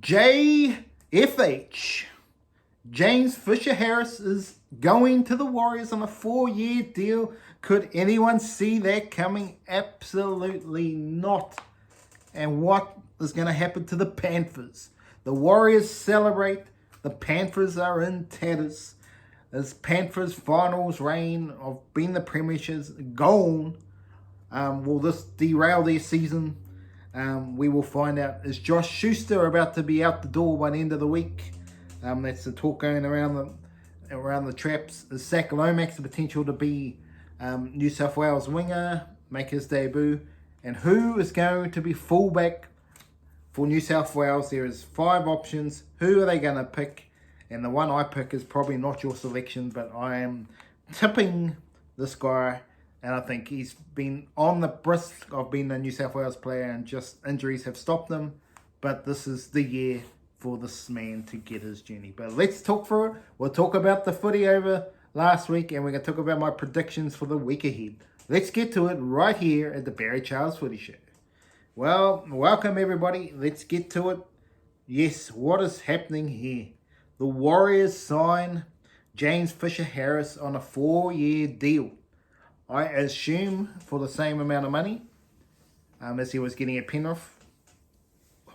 JFH. James Fisher-Harris is going to the Warriors on a 4-year deal. Could anyone see that coming? Absolutely not. And what is going to happen to the Panthers? The Warriors celebrate. The Panthers are in tatters. As Panthers' finals reign of being the premierships gone, will this derail their season? We will find out. Is Josh Schuster about to be out the door by the end of the week? That's the talk going around the traps. Is Zach Lomax the potential to be New South Wales winger, make his debut? And who is going to be fullback for New South Wales? There is 5 options. Who are they going to pick? And the one I pick is probably not your selection, but I am tipping this guy. And I think he's been on the brisk of being a New South Wales player, and just injuries have stopped him. But this is the year for this man to get his journey. But let's talk for it. We'll talk about the footy over last week, and we're going to talk about my predictions for the week ahead. Let's get to it right here at the Barry Charles Footy Show. Well, welcome everybody. Let's get to it. Yes, what is happening here? The Warriors sign James Fisher-Harris on a 4-year deal. I assume for the same amount of money as he was getting at Penrith.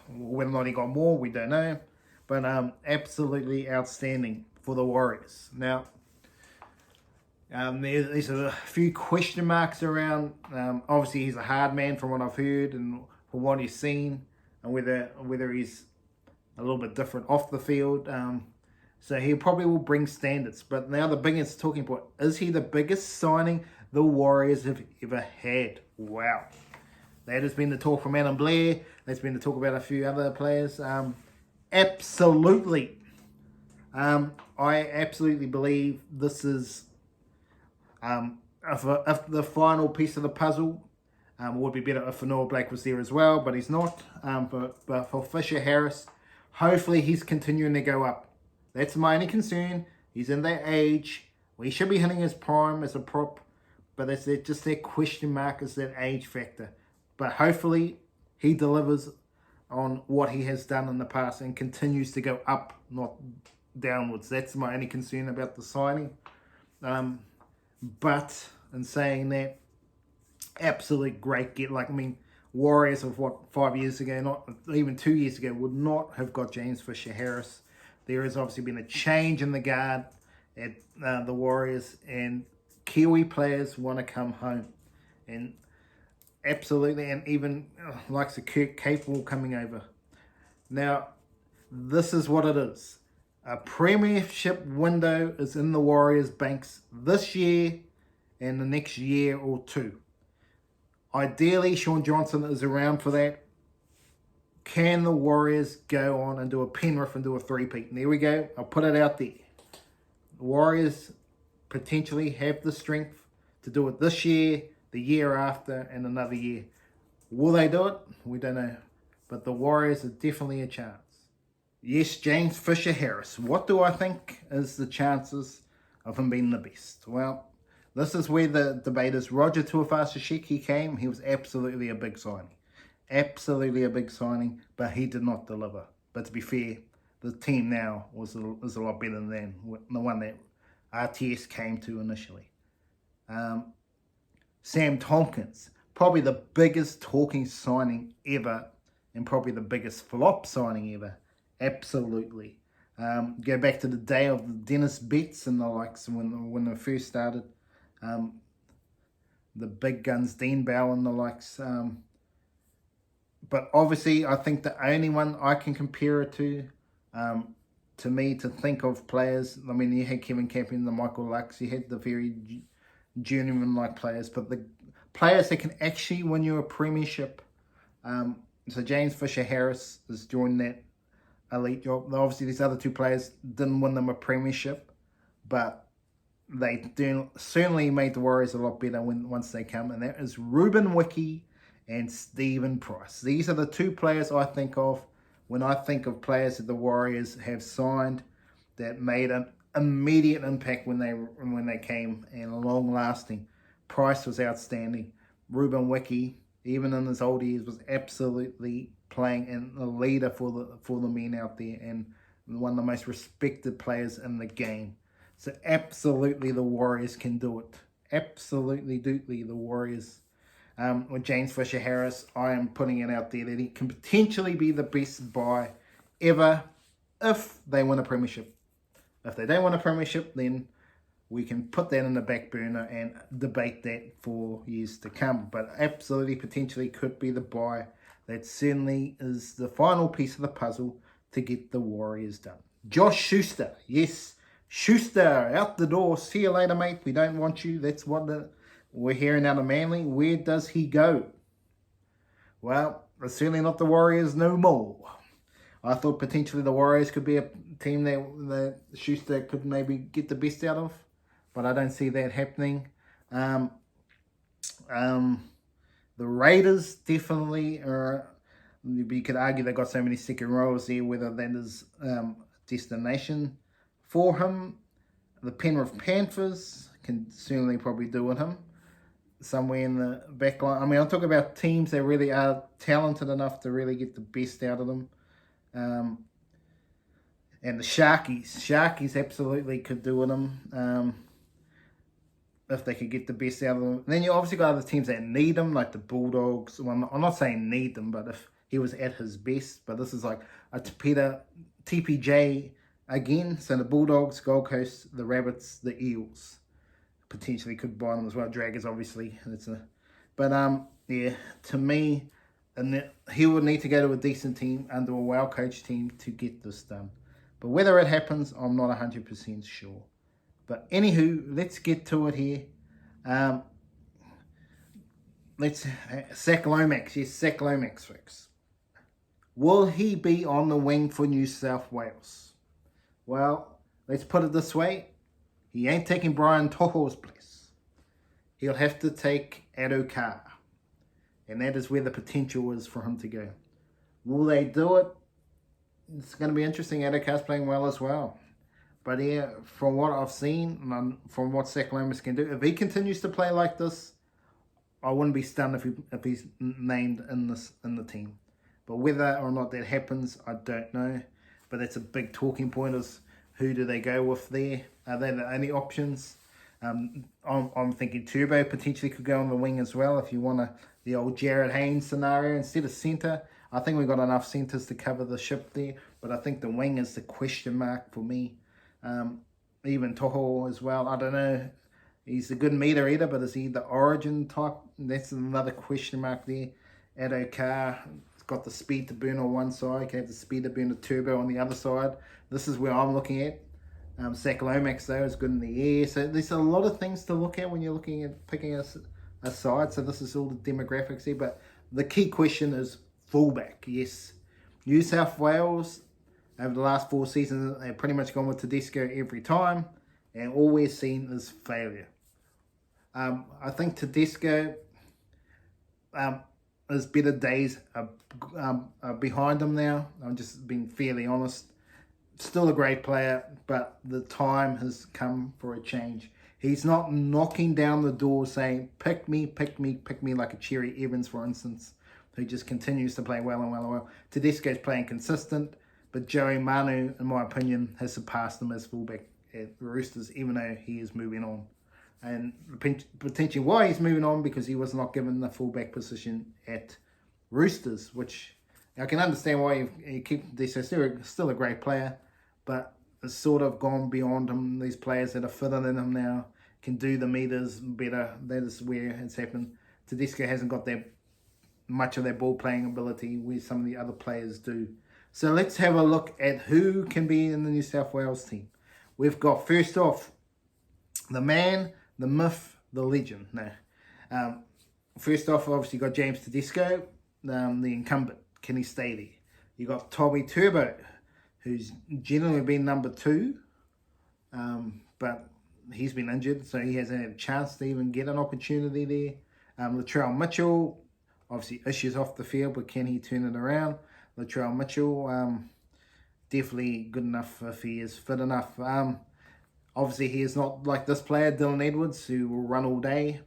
Whether or not he got more, we don't know. But absolutely outstanding for the Warriors. Now, there's a few question marks around. Obviously, he's a hard man from what I've heard and from what he's seen, and whether he's a little bit different off the field. So he probably will bring standards. But now the biggest talking point, is he the biggest signing the Warriors have ever had? Wow. That has been the talk from Adam Blair. That's been the talk about a few other players. Absolutely. I absolutely believe this is if the final piece of the puzzle. Would be better if Noah Blake was there as well, but he's not. But for Fisher-Harris, hopefully he's continuing to go up. That's my only concern. He's in that age where he should be hitting his prime as a prop, but that's just that question mark, is that age factor. But hopefully he delivers on what he has done in the past and continues to go up, not downwards. That's my only concern about the signing. But in saying that, absolutely great get. Warriors of 5 years ago, not even 2 years ago, would not have got James Fisher-Harris. There has obviously been a change in the guard at the Warriors, and Kiwi players want to come home. And absolutely, and even likes the Kirk Capewell coming over. Now, this is what it is. A premiership window is in the Warriors' banks this year and the next year or two. Ideally, Sean Johnson is around for that. Can the Warriors go on and do a Penrith and do a three-peat? And there we go. I'll put it out there. The Warriors potentially have the strength to do it this year, the year after, and another year. Will they do it? We don't know. But the Warriors are definitely a chance. Yes, James Fisher-Harris. What do I think is the chances of him being the best? Well, this is where the debate is. Roger Tuivasa-Sheck, he came. He was absolutely a big signing. Absolutely a big signing, but he did not deliver. But to be fair, the team now is a lot better than the one that RTS came to initially. Sam Tompkins, probably the biggest talking signing ever, and probably the biggest flop signing ever. Absolutely. Go back to the day of Dennis Betts and the likes when they first started. The big guns, Dean Bell and the likes. But obviously, I think the only one I can compare it to me, to think of players, I mean, you had Kevin Campion, the Michael Lux, you had the very journeyman-like players, but the players that can actually win you a premiership. So James Fisher-Harris has joined that elite job. Obviously, these other two players didn't win them a premiership, but they certainly made the Warriors a lot better once they come, and that is Ruben Wiki and Stephen Price. These are the two players I think of when I think of players that the Warriors have signed that made an immediate impact when they came, and long lasting. Price was outstanding. Ruben Wiki, even in his old years, was absolutely playing and a leader for the men out there, and one of the most respected players in the game. So absolutely the Warriors can do it. Absolutely, the Warriors. With James Fisher-Harris, I am putting it out there that he can potentially be the best buy ever if they win a premiership. If they don't win a premiership, then we can put that in the back burner and debate that for years to come. But absolutely, potentially could be the buy. That certainly is the final piece of the puzzle to get the Warriors done. Josh Schuster. Yes, Schuster, out the door. See you later, mate. We don't want you. That's what we're hearing out of Manly. Where does he go? Well, it's certainly not the Warriors no more. I thought potentially the Warriors could be a team that Schuster could maybe get the best out of, but I don't see that happening. The Raiders definitely are. You could argue they got so many second rows there, whether that is destination for him. The Penrith Panthers can certainly probably do with him somewhere in the back line. I mean, I'll talk about teams that really are talented enough to really get the best out of them. And the Sharkies absolutely could do with them if they could get the best out of them. And then you obviously got other teams that need them, like the Bulldogs. Well, I'm not saying need them, but if he was at his best. But this is like a TPJ again. So the Bulldogs, Gold Coast, the Rabbits, the Eels potentially could buy them as well. Dragons, obviously. Yeah, to me, and he would need to go to a decent team under a well-coached team to get this done. But whether it happens, I'm not 100% sure. But anywho, let's get to it here. Zach Lomax. Yes, Zach Lomax, folks. Will he be on the wing for New South Wales? Well, let's put it this way. He ain't taking Brian Toho's place. He'll have to take Addo-Carr. And that is where the potential is for him to go. Will they do it? It's going to be interesting. Addo-Carr's playing well as well. But yeah, from what I've seen, and from what Zach Lomax can do, if he continues to play like this, I wouldn't be stunned if he's named in the team. But whether or not that happens, I don't know. But that's a big talking point, is who do they go with there? Are they the only options? I'm thinking Turbo potentially could go on the wing as well if you want the old Jared Haynes scenario instead of centre. I think we've got enough centres to cover the ship there, but I think the wing is the question mark for me. Even Toho as well. I don't know. He's a good meter eater, but is he the origin type? That's another question mark there. Addo-Carr has got the speed to burn on one side. Can have the speed to burn the turbo on the other side. This is where I'm looking at. Zach Lomax, though, is good in the air. So there's a lot of things to look at when you're looking at picking a side. So this is all the demographics here. But the key question is fullback. Yes. New South Wales, over the last 4 seasons, they've pretty much gone with Tedesco every time. And all we're seeing is failure. I think Tedesco his better days are behind him now. I'm just being fairly honest. Still a great player, but the time has come for a change. He's not knocking down the door saying, pick me, pick me, pick me, like a Cherry Evans, for instance, who just continues to play well and well and well. Tedesco's playing consistent, but Joey Manu, in my opinion, has surpassed him as fullback at the Roosters, even though he is moving on. And potentially why he's moving on, because he was not given the fullback position at Roosters, which I can understand why you keep this. Still a great player, but it's sort of gone beyond him. These players that are fitter than him now can do the meters better. That is where it's happened. Tedesco hasn't got that much of that ball playing ability where some of the other players do. So let's have a look at who can be in the New South Wales team. We've got, first off, the man, the myth, the legend. Now, first off, obviously, you got James Tedesco, the incumbent. Can he stay there? You got Tommy Turbo, who's generally been number 2, but he's been injured, so he hasn't had a chance to even get an opportunity there. Latrell Mitchell, obviously issues off the field, but can he turn it around? Latrell Mitchell, definitely good enough if he is fit enough. Obviously, he is not like this player, Dylan Edwards, who will run all day.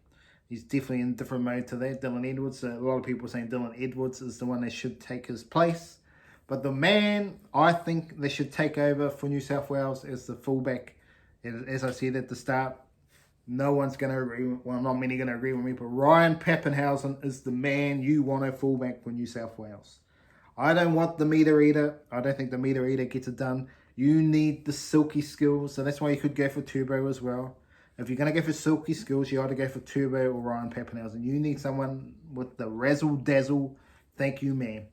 He's definitely in a different mode to that. Dylan Edwards. A lot of people are saying Dylan Edwards is the one that should take his place. But the man I think they should take over for New South Wales is the fullback. As I said at the start, no one's going to agree. Well, not many going to agree with me, but Ryan Papenhuyzen is the man you want a fullback for New South Wales. I don't want the meter eater. I don't think the meter eater gets it done. You need the silky skills, so that's why you could go for Turbo as well. If you're going to go for silky skills, you ought to go for Turbo or Ryan Papenhuyzen. You need someone with the razzle-dazzle. Thank you, man.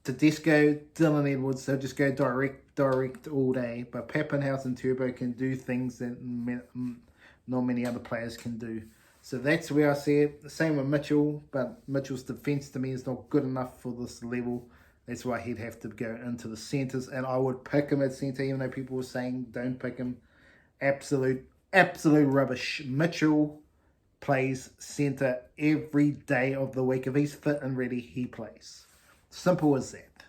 Tedesco, Dylan Edwards, they'll just go direct all day. But Papenhuyzen Turbo can do things that not many other players can do. So that's where I see it. The same with Mitchell, but Mitchell's defence to me is not good enough for this level. That's why he'd have to go into the centres, and I would pick him at centre, even though people were saying don't pick him. Absolute rubbish. Mitchell plays centre every day of the week. If he's fit and ready, he plays. Simple as that.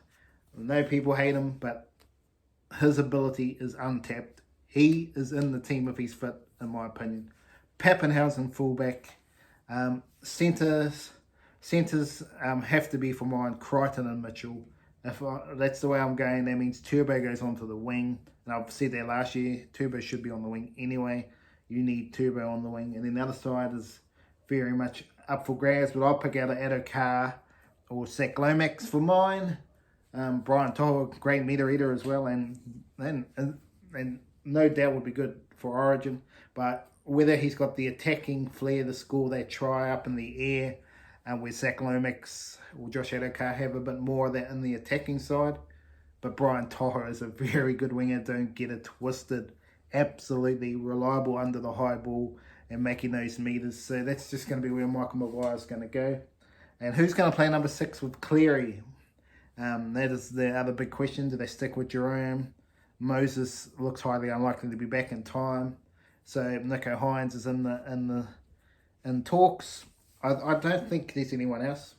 I know people hate him, but his ability is untapped. He is in the team if he's fit, in my opinion. Papenhuyzen fullback. Centres have to be for mine Crichton and Mitchell. That's the way I'm going, that means Turbo goes onto the wing. And I've said that last year, Turbo should be on the wing anyway. You need Turbo on the wing. And then the other side is very much up for grabs, but I'll pick out an Addo Carr or Zach Lomax for mine. Brian Toher, great meter eater as well, and no doubt would be good for Origin. But whether he's got the attacking flair to score that try up in the air, where Zach Lomax or Josh Addo-Carr have a bit more of that in the attacking side. But Brian Toher is a very good winger. Don't get it twisted. Absolutely reliable under the high ball and making those meters. So that's just going to be where Michael Maguire's going to go. And who's going to play number 6 with Cleary? That is the other big question. Do they stick with Jerome? Moses looks highly unlikely to be back in time. So Nico Hines is in talks. I don't think there's anyone else.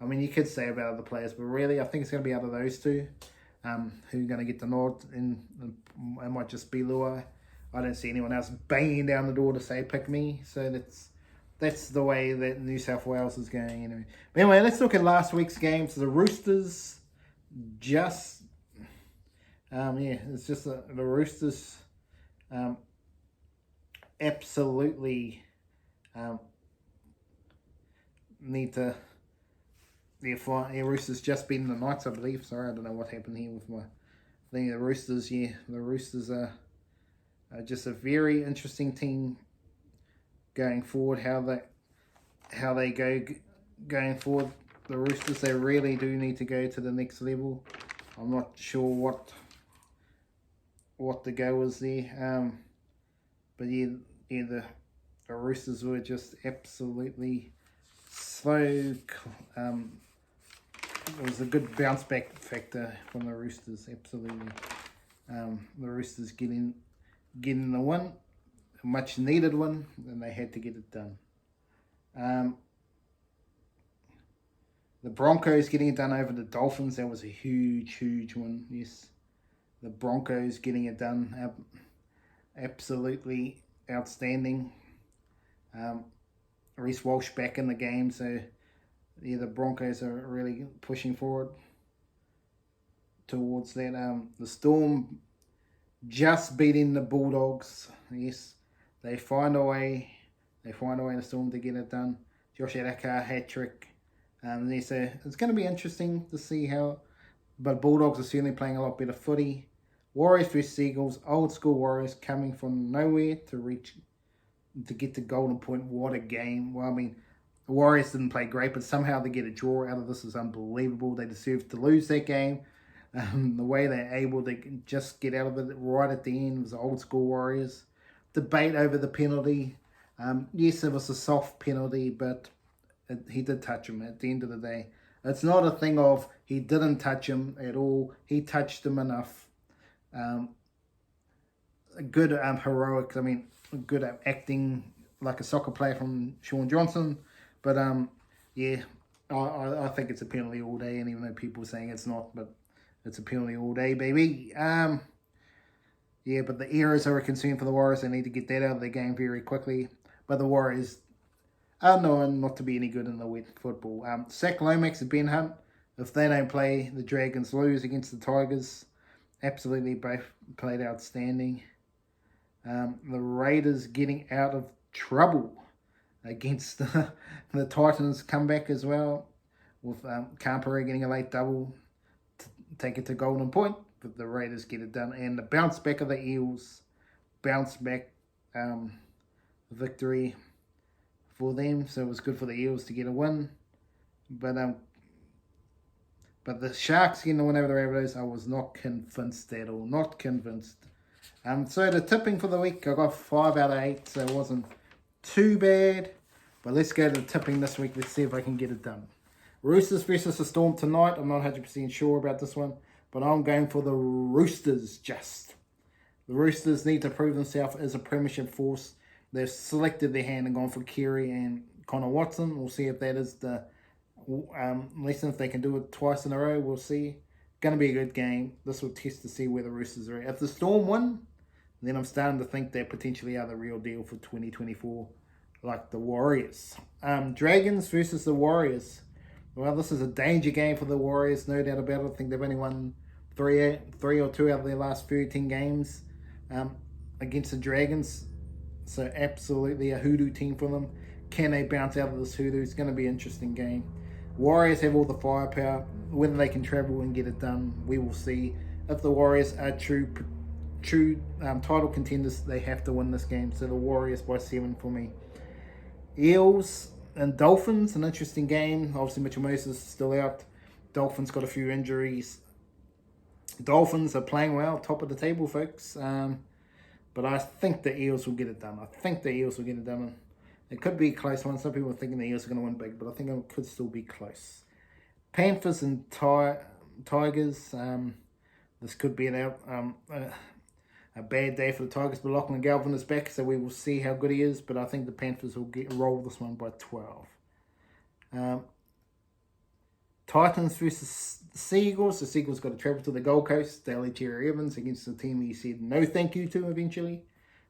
I mean, you could say about other players, but really, I think it's going to be out of those two who are going to get the nod, and it might just be Luai. I don't see anyone else banging down the door to say pick me. So that's the way that New South Wales is going anyway. But anyway, let's look at last week's games. The Roosters just, it's just the Roosters absolutely need to. Roosters just beating the Knights, I believe. Sorry, I don't know what happened here with my thing. The Roosters, the Roosters are just a very interesting team going forward. How they go going forward. The Roosters, they really do need to go to the next level. I'm not sure what the go is there. But the Roosters were just absolutely slow. It was a good bounce back factor from the Roosters, absolutely. The Roosters getting the win, a much needed one, and they had to get it done. The Broncos getting it done over the Dolphins, that was a huge one, yes. The Broncos getting it done, absolutely outstanding. Reece Walsh back in the game, so the Broncos are really pushing forward towards that. The Storm just beating the Bulldogs. Yes, they find a way. The Storm to get it done. Josh Addo-Carr hat trick. So it's going to be interesting to see how. But Bulldogs are certainly playing a lot better footy. Warriors vs Eagles, old school Warriors coming from nowhere to get to Golden Point. What a game! Well, I mean, the Warriors didn't play great, but somehow to get a draw out of this is unbelievable. They deserved to lose that game. The way they're able to just get out of it right at the end was old school Warriors. Debate over the penalty. Yes, it was a soft penalty, but he did touch him at the end of the day. It's not a thing of he didn't touch him at all. He touched him enough. Good heroics. I mean, good acting like a soccer player from Sean Johnson. But I think it's a penalty all day, and even though people are saying it's not, but it's a penalty all day, baby. But the errors are a concern for the Warriors. They need to get that out of the game very quickly. But the Warriors, No, and not to be any good in the wet football. Sack Lomax and Ben Hunt, if they don't play, the Dragons lose against the Tigers. Absolutely both played outstanding. The Raiders getting out of trouble against the Titans comeback as well, with Campere getting a late double to take it to Golden Point, but the Raiders get it done. And the bounce back of the Eels, bounce back victory for them, so it was good for the Eels to get a win. But the Sharks getting the win over the Rabbitohs, I was not convinced at all. Not convinced. So the tipping for the week, I got 5 out of 8, so it wasn't too bad. But let's go to the tipping this week. Let's see if I can get it done. Roosters versus the Storm tonight. I'm not 100% sure about this one, but I'm going for the Roosters just. The Roosters need to prove themselves as a premiership force. They've selected their hand and gone for Keary and Connor Watson. We'll see if that is the lesson. If they can do it twice in a row, we'll see. Going to be a good game. This will test to see where the Roosters are at. If the Storm win, then I'm starting to think they potentially are the real deal for 2024, like the Warriors. Dragons versus the Warriors. Well, this is a danger game for the Warriors, no doubt about it. I think they've only won three or two out of their last 13 games against the Dragons. So absolutely a hoodoo team for them. Can they bounce out of this hoodoo? It's going to be an interesting game. Warriors have all the firepower. Whether they can travel and get it done, we will see. If the Warriors are true title contenders, they have to win this game. So the Warriors by 7 for me. Eels and Dolphins, an interesting game. Obviously Mitchell Moses is still out. Dolphins got a few injuries. Dolphins are playing well, top of the table, folks. But I think the Eels will get it done. It could be a close one. Some people are thinking the Eels are going to win big, but I think it could still be close. Panthers and Tigers. This could be a bad day for the Tigers, but Lachlan Galvin is back, so we will see how good he is. But I think the Panthers will roll this one by 12. Titans versus Seagulls. The Seagulls got to travel to the Gold Coast. Daly Cherry Evans against the team he said no thank you to eventually,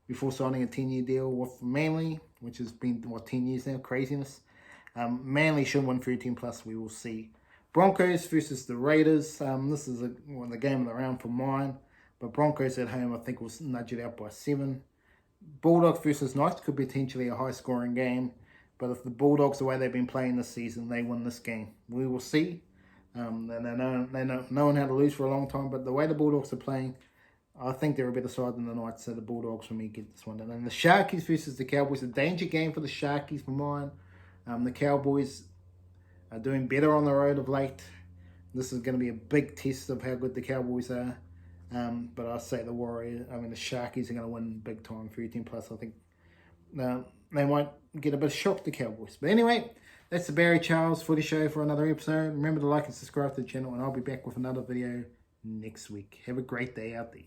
before signing a 10-year deal with Manly, which has been, 10 years now? Craziness. Manly should win 13+. We will see. Broncos versus the Raiders. This is the game of the round for mine. But Broncos at home, I think, will nudge it out by 7. Bulldogs versus Knights could be potentially a high-scoring game. But if the Bulldogs, the way they've been playing this season, they win this game, we will see. They know how to lose for a long time. But the way the Bulldogs are playing, I think they're a better side than the Knights. So the Bulldogs, for me, get this one. And then the Sharkies versus the Cowboys. A danger game for the Sharkies for mine. The Cowboys are doing better on the road of late. This is going to be a big test of how good the Cowboys are. But I say the Sharkies are going to win big time, 13+. I think they might get a bit of shock, the Cowboys. But anyway, that's the Barry Charles Footy Show for another episode. Remember to like and subscribe to the channel, and I'll be back with another video next week. Have a great day out there.